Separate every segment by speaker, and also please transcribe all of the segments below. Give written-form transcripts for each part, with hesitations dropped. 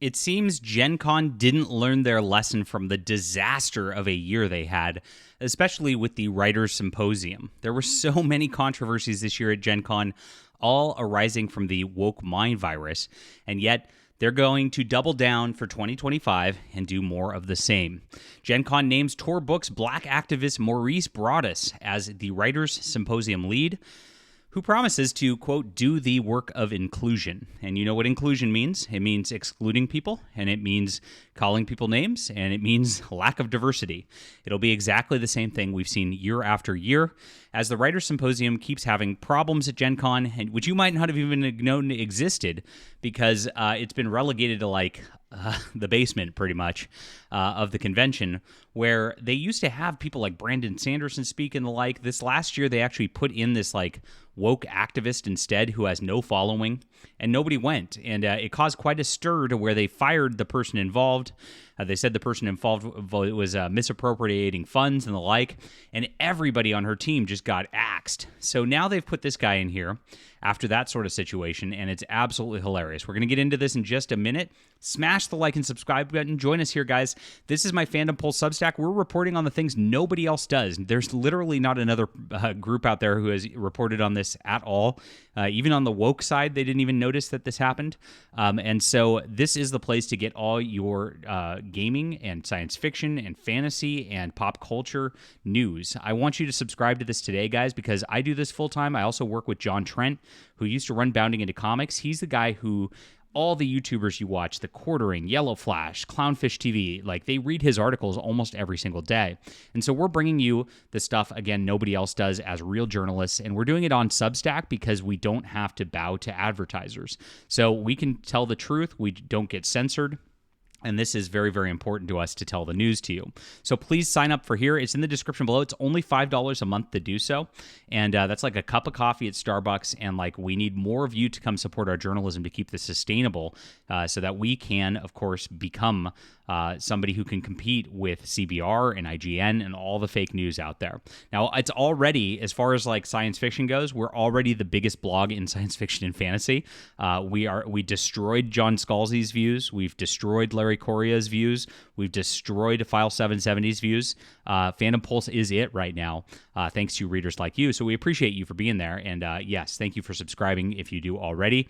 Speaker 1: It seems Gen Con didn't learn their lesson from the disaster of a year they had, especially with the Writers' Symposium. There were so many controversies this year at Gen Con, all arising from the woke mind virus, and yet they're going to double down for 2025 and do more of the same. Gen Con names Tor Books Black activist Maurice Broaddus as the Writers' Symposium lead, who promises to, quote, do the work of inclusion. And you know what inclusion means? It means excluding people, and it means calling people names, and it means lack of diversity. It'll be exactly the same thing we've seen year after year, as the Writers' Symposium keeps having problems at Gen Con, which you might not have even known existed, because it's been relegated to the basement, pretty much, of the convention, where they used to have people like Brandon Sanderson speak and the like. This last year, they actually put in this woke activist instead who has no following, and nobody went. And it caused quite a stir to where they fired the person involved. They said the person involved was misappropriating funds and the like, and everybody on her team just got axed. So now they've put this guy in here after that sort of situation, and it's absolutely hilarious. We're going to get into this in just a minute. Smash the like and subscribe button. Join us here, guys. This is my Fandom Pulse Substack. We're reporting on the things nobody else does. There's literally not another group out there who has reported on this at all. Even on the woke side, they didn't even notice that this happened. And so this is the place to get all your gaming and science fiction and fantasy and pop culture news. I want you to subscribe to this today, guys, because I do this full time. I also work with John Trent, who used to run Bounding Into Comics. He's the guy who all the YouTubers you watch, The Quartering, Yellow Flash, Clownfish TV, they read his articles almost every single day. And so we're bringing you the stuff, again, nobody else does as real journalists, and we're doing it on Substack because we don't have to bow to advertisers. So we can tell the truth, we don't get censored. And this is very, very important to us to tell the news to you. So please sign up for here. It's in the description below. It's only $5 a month to do so. And that's like a cup of coffee at Starbucks. And we need more of you to come support our journalism to keep this sustainable so that we can, of course, become somebody who can compete with CBR and IGN and all the fake news out there. Now, it's already, as far as science fiction goes, we're already the biggest blog in science fiction and fantasy. We destroyed John Scalzi's views. We've destroyed Larry Correa's views. We've destroyed File 770's views. Fandom Pulse is it right now, thanks to readers like you. So we appreciate you for being there. And yes, thank you for subscribing if you do already.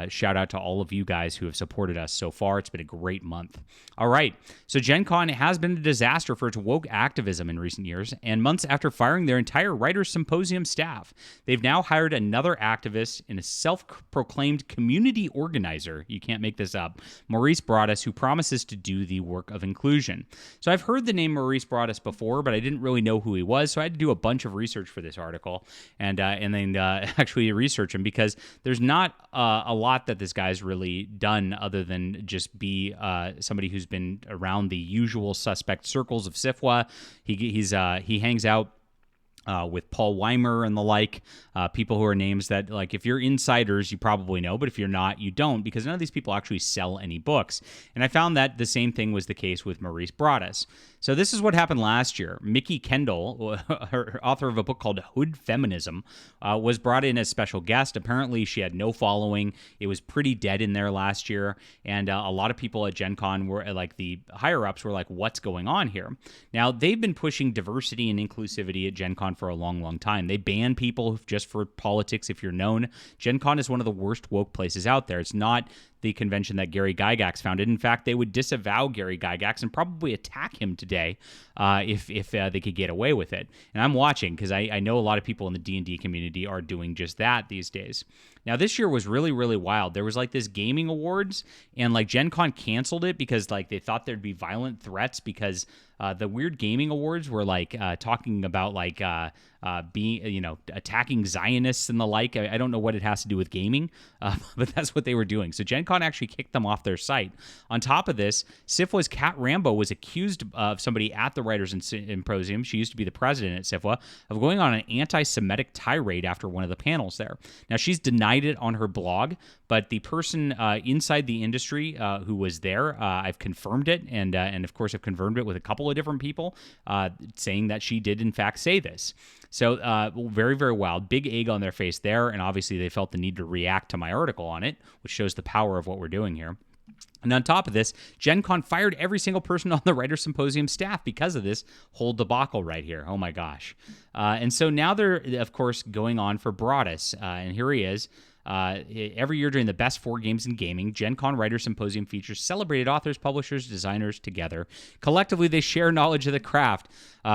Speaker 1: Shout out to all of you guys who have supported us so far. It's been a great month. All right. So Gen Con has been a disaster for its woke activism in recent years, and months after firing their entire Writers' Symposium staff, they've now hired another activist and a self-proclaimed community organizer, you can't make this up, Maurice Broaddus, who promises to do the work of inclusion. So I've heard the name Maurice Broaddus before, but I didn't really know who he was, so I had to do a bunch of research for this article and then actually research him, because there's not a lot that this guy's really done other than just be somebody who's been around the usual suspect circles of SIFWA. He hangs out with Paul Weimer and the like, people who are names that, if you're insiders, you probably know, but if you're not, you don't, because none of these people actually sell any books. And I found that the same thing was the case with Maurice Broaddus. So this is what happened last year. Mickey Kendall, author of a book called Hood Feminism, was brought in as special guest. Apparently, she had no following. It was pretty dead in there last year, and a lot of people at Gen Con were, the higher-ups were like, what's going on here? Now, they've been pushing diversity and inclusivity at Gen Con for a long, long time. They ban people just for politics if you're known. Gen Con is one of the worst woke places out there. It's not the convention that Gary Gygax founded. In fact, they would disavow Gary Gygax and probably attack him today if they could get away with it. And I'm watching because I know a lot of people in the D&D community are doing just that these days. Now, this year was really, really wild. There was this gaming awards, and Gen Con canceled it because they thought there'd be violent threats because the weird gaming awards were talking about being, attacking Zionists and the like. I don't know what it has to do with gaming, but that's what they were doing. So Gen Con actually kicked them off their site. On top of this, SIFWA's Kat Rambo was accused of somebody at the Writers' Symposium, she used to be the president at SIFWA, of going on an anti-Semitic tirade after one of the panels there. Now, she's denied it on her blog, but the person inside the industry who was there, I've confirmed it, and of course I've confirmed it with a couple of different people saying that she did in fact say this. So very, very wild. Big egg on their face there, and obviously they felt the need to react to my article on it, which shows the power of what we're doing here. And on top of this, Gen Con fired every single person on the Writers' Symposium staff because of this whole debacle right here. Oh my gosh. And so now they're, of course, going on for Broadus. And here he is. Every year during the best 4 games in gaming, Gen Con Writers' Symposium features celebrated authors, publishers, designers together. Collectively, they share knowledge of the craft.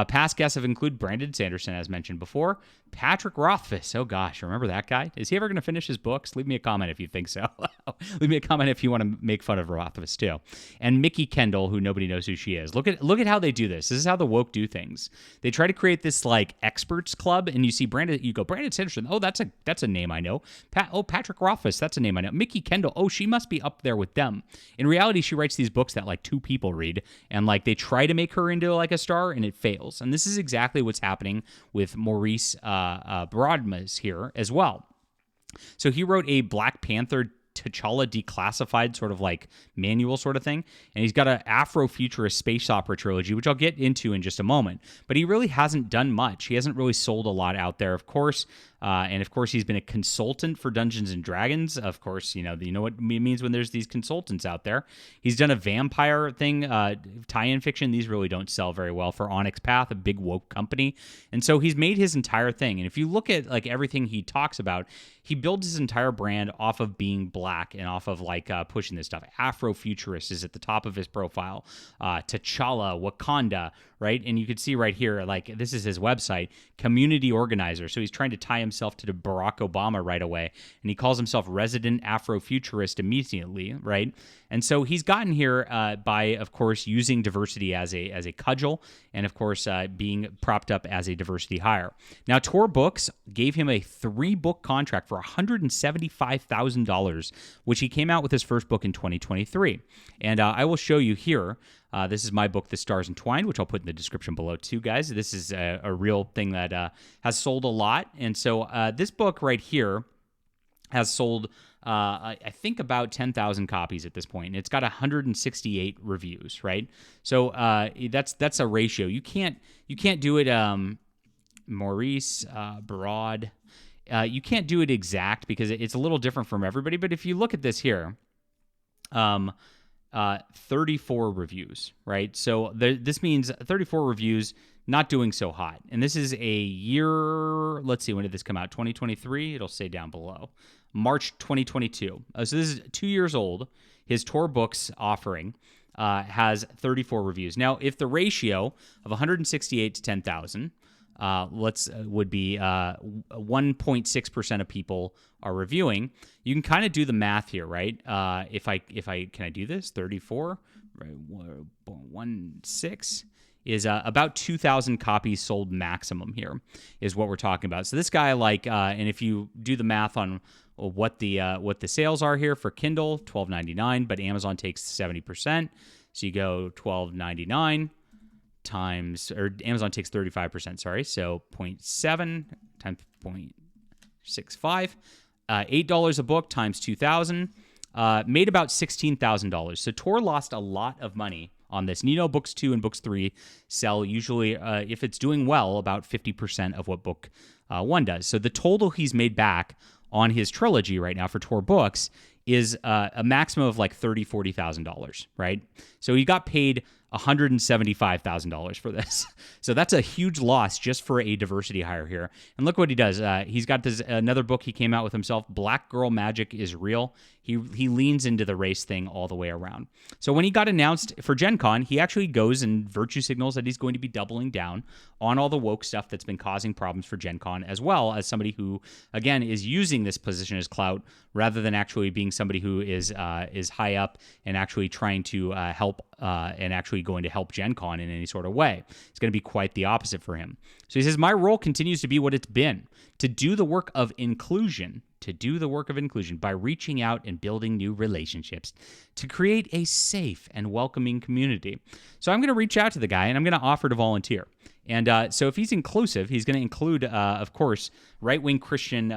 Speaker 1: Past guests have included Brandon Sanderson, as mentioned before. Patrick Rothfuss. Oh gosh, remember that guy? Is he ever going to finish his books? Leave me a comment if you think so. Leave me a comment if you want to make fun of Rothfuss too. And Mickey Kendall, who nobody knows who she is. Look at how they do this. This is how the woke do things. They try to create this like experts club, and you see Brandon. You go Brandon Sanderson. Oh, that's a name I know. Patrick Rothfuss. That's a name I know. Mickey Kendall. Oh, she must be up there with them. In reality, she writes these books that like 2 people read, and like they try to make her into like a star, and it fails. And this is exactly what's happening with Maurice Broadmas here as well. So he wrote a Black Panther T'Challa Declassified sort of like manual sort of thing. And he's got an Afro-futurist space opera trilogy, which I'll get into in just a moment. But he really hasn't done much. He hasn't really sold a lot out there, of course. And of course, he's been a consultant for Dungeons and Dragons. Of course, you know what it means when there's these consultants out there. He's done a vampire thing, tie-in fiction. These really don't sell very well for Onyx Path, a big woke company. And so he's made his entire thing. And if you look at like everything he talks about, he builds his entire brand off of being black and off of like pushing this stuff. Afrofuturist is at the top of his profile. T'Challa, Wakanda, right? And you can see right here, like this is his website, community organizer. So he's trying to tie himself to the Barack Obama right away. And he calls himself resident Afrofuturist immediately, right? And so he's gotten here by, of course, using diversity as a cudgel, and of course being propped up as a diversity hire. Now, Tor Books gave him a 3-book contract for $175,000, which he came out with his first book in 2023. And I will show you here. This is my book, The Stars Entwined, which I'll put in the description below too, guys. This is a real thing that has sold a lot. And so this book right here has sold, I think, about 10,000 copies at this point. And it's got 168 reviews, right? So that's a ratio. You can't do it, Maurice Broad. You can't do it exact because it's a little different from everybody. But if you look at this here, 34 reviews, right? So this means 34 reviews, not doing so hot. And this is a year, let's see, when did this come out? 2023? It'll say down below. March 2022. So this is 2 years old. His Tor Books offering has 34 reviews. Now, if the ratio of 168 to 10,000 would be 1.6% of people are reviewing, you can kind of do the math here, right? If I can I do this? 34, right? 1.6 is about 2,000 copies sold maximum here is what we're talking about. So this guy, like, and if you do the math on what the sales are here for Kindle, $12.99, but Amazon takes 70%. So you go $12.99 times, or Amazon takes 35%, sorry. So 0.7 times 0.65, $8 a book times 2,000, made about $16,000. So Tor lost a lot of money on this. And you know, books 2 and books 3 sell usually, if it's doing well, about 50% of what book 1 does. So the total he's made back on his trilogy right now for Tor Books is a maximum of like $30,000, $40,000, right? So he got paid $175,000 for this. So that's a huge loss just for a diversity hire here. And look what he does. He's got this another book he came out with himself, Black Girl Magic is Real. He leans into the race thing all the way around. So when he got announced for Gen Con, he actually goes and virtue signals that he's going to be doubling down on all the woke stuff that's been causing problems for Gen Con, as well as somebody who, again, is using this position as clout rather than actually being somebody who is high up and actually trying to help and actually going to help Gen Con in any sort of way. It's going to be quite the opposite for him. So he says, my role continues to be what it's been, to do the work of inclusion, by reaching out and building new relationships, to create a safe and welcoming community. So I'm going to reach out to the guy and I'm going to offer to volunteer. And so if he's inclusive, he's going to include, of course, right-wing Christian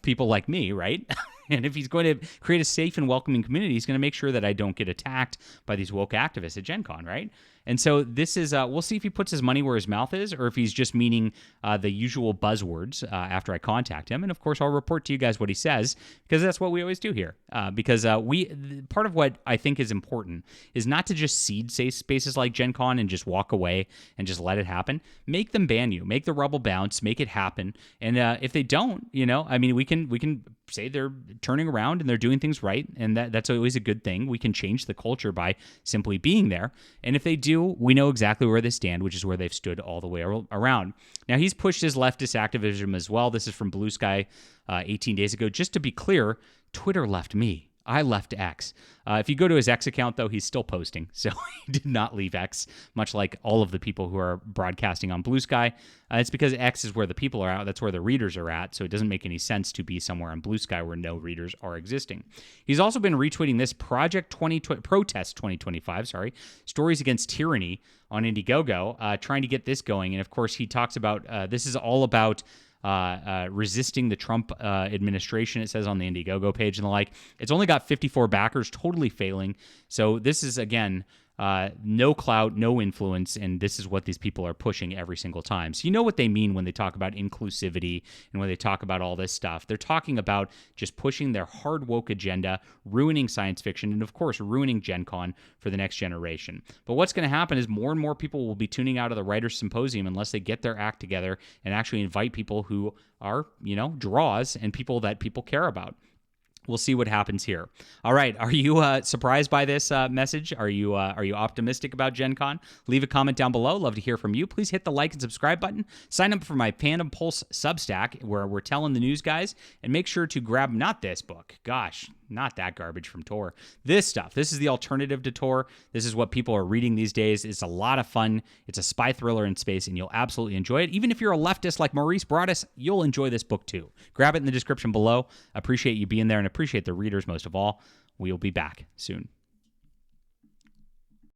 Speaker 1: people like me, right? And if he's going to create a safe and welcoming community, he's going to make sure that I don't get attacked by these woke activists at Gen Con, right? And so this is, we'll see if he puts his money where his mouth is, or if he's just meaning the usual buzzwords after I contact him. And of course, I'll report to you guys what he says, because that's what we always do here. Because part of what I think is important is not to just seed spaces like Gen Con and just walk away and just let it happen. Make them ban you, make the rubble bounce, make it happen. And if they don't, we can say they're turning around and they're doing things right, and that's always a good thing. We can change the culture by simply being there. And if they do, we know exactly where they stand, which is where they've stood all the way around. Now, he's pushed his leftist activism as well. This is from Blue Sky 18 days ago. Just to be clear, Twitter left me. I left X. If you go to his X account, though, he's still posting. So he did not leave X, much like all of the people who are broadcasting on Blue Sky. It's because X is where the people are at. That's where the readers are at. So it doesn't make any sense to be somewhere on Blue Sky where no readers are existing. He's also been retweeting this Protest 2025, Stories Against Tyranny on Indiegogo, trying to get this going. And of course, he talks about this is all about resisting the Trump administration, it says on the Indiegogo page and the like. It's only got 54 backers, totally failing. So this is, again, no clout, no influence, and this is what these people are pushing every single time. So you know what they mean when they talk about inclusivity and when they talk about all this stuff. They're talking about just pushing their hard woke agenda, ruining science fiction, and of course, ruining Gen Con for the next generation. But what's going to happen is more and more people will be tuning out of the Writers' Symposium unless they get their act together and actually invite people who are, draws and people that people care about. We'll see what happens here. All right. Are you surprised by this message? Are you optimistic about Gen Con? Leave a comment down below. Love to hear from you. Please hit the like and subscribe button. Sign up for my Fandom Pulse Substack, where we're telling the news guys. And make sure to grab not this book. Gosh, not that garbage from Tor. This stuff. This is the alternative to Tor. This is what people are reading these days. It's a lot of fun. It's a spy thriller in space, and you'll absolutely enjoy it. Even if you're a leftist like Maurice Broaddus, you'll enjoy this book too. Grab it in the description below. Appreciate you being there and appreciate the readers most of all. We'll be back soon.